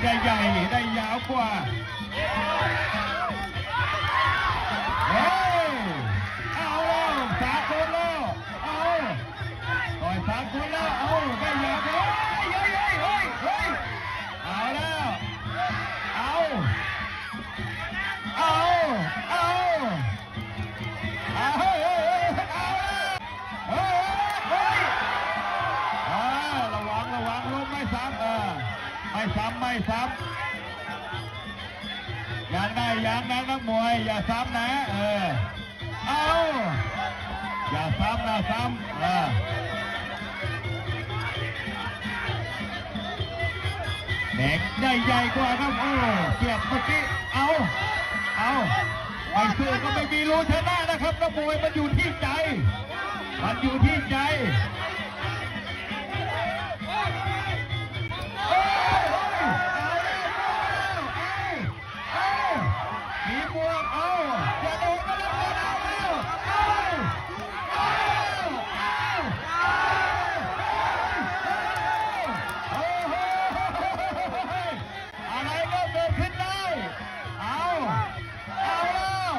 ได้ใหญ่ได้ยาวกว่าเฮ้ยเอาแล้วสามคนแล้วเอาต่อยสามคนแล้วเอาได้ยาวแล้วเฮ้ยเอาแล้วเอาระวังลงไม่ซ้ำไม่ซ้ำอย่างนั้นนักมวยอย่าซ้ำนะเอาอย่าซ้ำนะซ้ำเด็กได้ใหญ่กว่าครับเกียบเมื่อกี้เอาไปสู้ก็ไม่มีรู้ชนะนะครับนักมวยมันอยู่ที่ใจมีบวกอย่าโดนกันแล้วอะไรก็เกิดขึ้นได้เอาแล้ว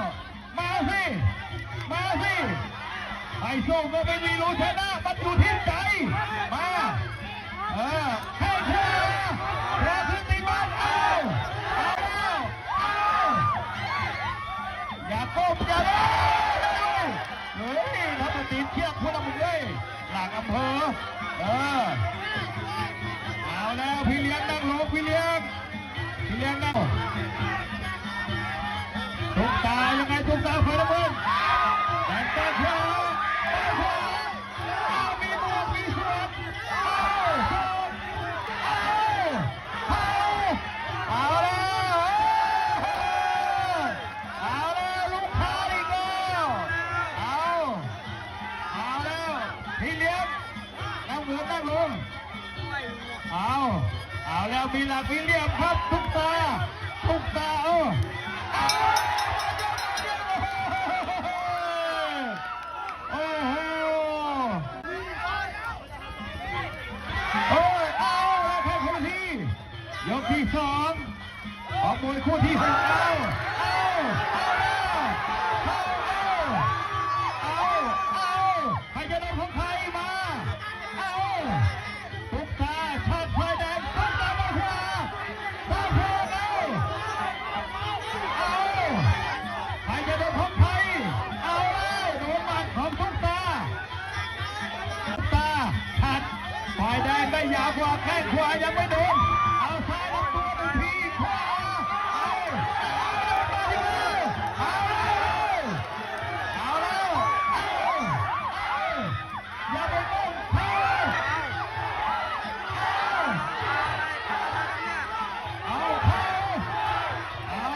มาสิไอ้สู้ก็ไม่มีรู้ชนะมันอยู่ที่ใจมาให้เธอขึ้นตีบ้านอย่าก้มอย่าเฮ้ยถ้ามาตีเทียบพวกเรามึงเลยหลังอำเภอเอาแล้วพี่เลี้ยงนั่งลงพี่เลี้ยงนั่งตุ๊กตายังไงตุ๊กตาไฟระเบิดแต่ตาขวามีบวกมีสวนเอาแล้วลูกค้าอีกแล้วเอาแล้วพี่เลี้ยงนั่งเหมือนนั่งลงเอาแล้วมีหลักมีเหลี่ยมครับตุ๊กตายกที่2ของมวยคู่ที่6ใครจะโดนของใครมาตุ๊กตาชาติไฟแดงตุ๊กตามาขวาใครจะโดนของใครโดนหมัดของตุ๊กตาชัดไฟแดงได้ยาวกว่าแข้งขวายังไม่โดนซ้ายลำตัวหนึ่งทีขวาอย่าไปก้ม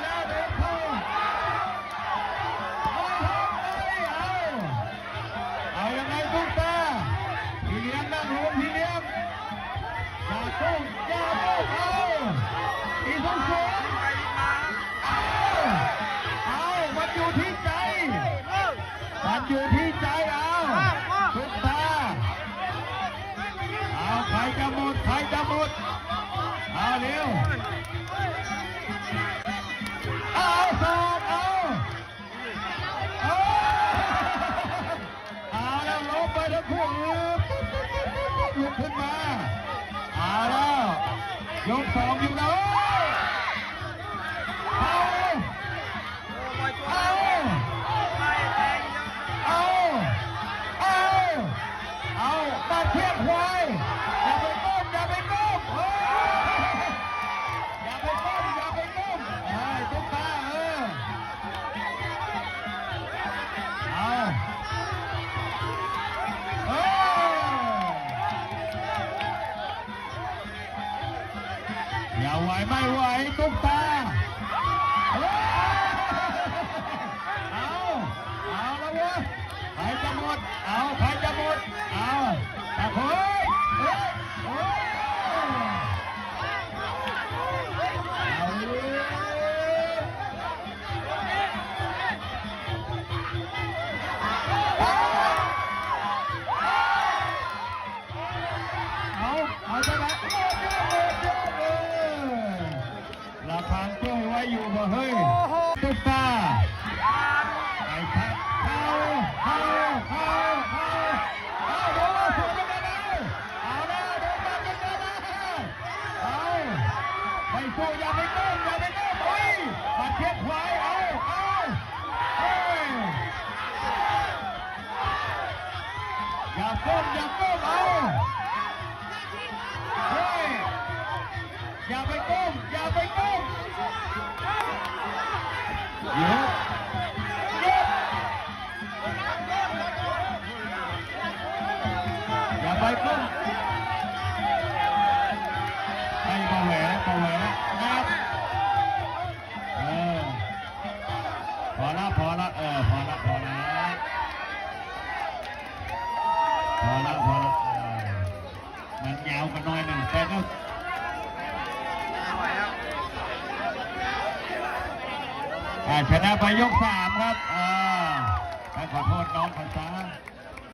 แล้วเด็กเข้ายังไงตุ๊กตาพี่เลี้ยงนั่งลงพี่เลี้ยงอย่าก้มอีสงสารมันอยู่ที่ใจตุ๊กตาใครจะหมดเร็วสอบแล้วลบไปทั้งคู่ลุกขึ้นมาแล้วยก2อยู่แล้วมาเทียบควายอย่าไปก้มตุ๊กตาอย่าไหวไม่ไหวตุ๊กตาแล้ววะใครจะหมดตะโขเอาจะแบบ อย่าก้มเอาเฮ้ยอย่าไปก้มอย่าไปก้มหยุดหยุดอย่าไปก้มให้พอแหวนนับพอละพอละพอละมันยาวกันหน่อยหนึ่งแต่ก็ชนะไปยก 3 ครับขอโทษน้องภาษา